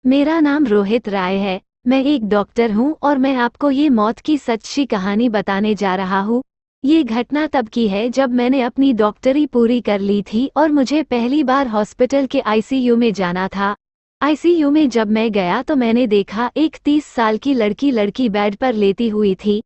मेरा नाम रोहित राय है। मैं एक डॉक्टर हूँ और मैं आपको ये मौत की सच्ची कहानी बताने जा रहा हूँ। ये घटना तब की है जब मैंने अपनी डॉक्टरी पूरी कर ली थी और मुझे पहली बार हॉस्पिटल के आईसीयू में जाना था। आईसीयू में जब मैं गया तो मैंने देखा एक 30 साल की लड़की बेड पर लेटी हुई थी।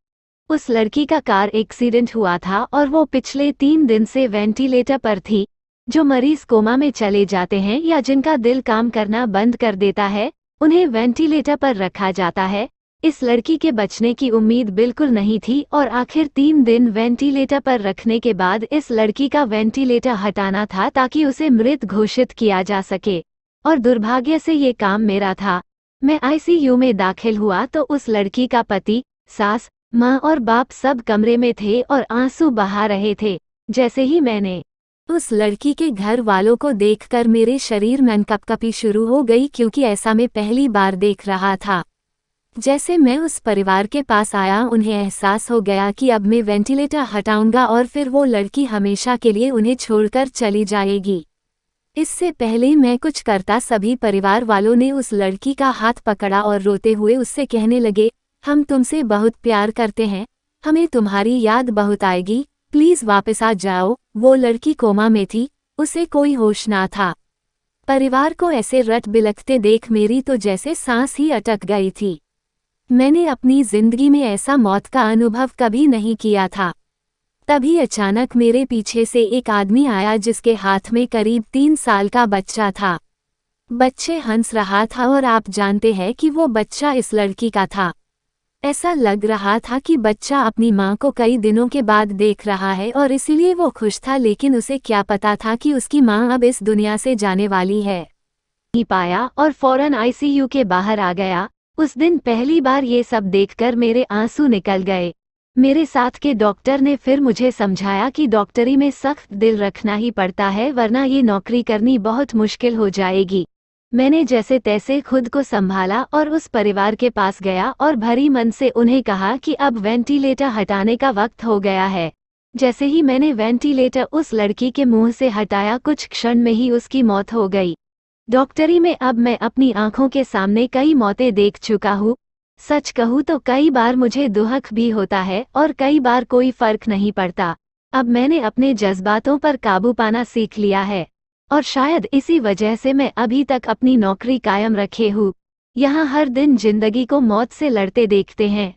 उस लड़की का कार एक्सीडेंट हुआ था और वो पिछले 3 दिन से वेंटिलेटर पर थी। जो मरीज कोमा में चले जाते हैं या जिनका दिल काम करना बंद कर देता है, उन्हें वेंटिलेटर पर रखा जाता है। इस लड़की के बचने की उम्मीद बिल्कुल नहीं थी और आखिर 3 दिन वेंटिलेटर पर रखने के बाद इस लड़की का वेंटिलेटर हटाना था ताकि उसे मृत घोषित किया जा सके। और दुर्भाग्य से ये काम मेरा था। मैं आईसीयू में दाखिल हुआ तो उस लड़की का पति, सास, माँ और बाप सब कमरे में थे और आंसू बहा रहे थे। जैसे ही मैंने उस लड़की के घर वालों को देखकर मेरे शरीर में कपकपी शुरू हो गई, क्योंकि ऐसा मैं पहली बार देख रहा था। जैसे मैं उस परिवार के पास आया, उन्हें एहसास हो गया कि अब मैं वेंटिलेटर हटाऊंगा और फिर वो लड़की हमेशा के लिए उन्हें छोड़कर चली जाएगी। इससे पहले मैं कुछ करता, सभी परिवार वालों ने उस लड़की का हाथ पकड़ा और रोते हुए उससे कहने लगे, हम तुमसे बहुत प्यार करते हैं, हमें तुम्हारी याद बहुत आएगी, प्लीज वापस आ जाओ। वो लड़की कोमा में थी, उसे कोई होश ना था। परिवार को ऐसे रट बिलखते देख मेरी तो जैसे सांस ही अटक गई थी। मैंने अपनी जिंदगी में ऐसा मौत का अनुभव कभी नहीं किया था। तभी अचानक मेरे पीछे से एक आदमी आया जिसके हाथ में करीब 3 साल का बच्चा था। बच्चे हंस रहा था और आप जानते हैं कि वो बच्चा इस लड़की का था। ऐसा लग रहा था कि बच्चा अपनी माँ को कई दिनों के बाद देख रहा है और इसीलिए वो खुश था, लेकिन उसे क्या पता था कि उसकी माँ अब इस दुनिया से जाने वाली है। नहीं पाया और फौरन आईसीयू के बाहर आ गया। उस दिन पहली बार ये सब देखकर मेरे आंसू निकल गए। मेरे साथ के डॉक्टर ने फिर मुझे समझाया कि डॉक्टरी में सख्त दिल रखना ही पड़ता है, वरना ये नौकरी करनी बहुत मुश्किल हो जाएगी। मैंने जैसे तैसे खुद को संभाला और उस परिवार के पास गया और भरी मन से उन्हें कहा कि अब वेंटिलेटर हटाने का वक्त हो गया है। जैसे ही मैंने वेंटिलेटर उस लड़की के मुंह से हटाया, कुछ क्षण में ही उसकी मौत हो गई। डॉक्टरी में अब मैं अपनी आंखों के सामने कई मौतें देख चुका हूँ। सच कहूँ तो कई बार मुझे दुख भी होता है और कई बार कोई फर्क नहीं पड़ता। अब मैंने अपने जज्बातों पर काबू पाना सीख लिया है और शायद इसी वजह से मैं अभी तक अपनी नौकरी कायम रखे हूँ। यहाँ हर दिन जिंदगी को मौत से लड़ते देखते हैं।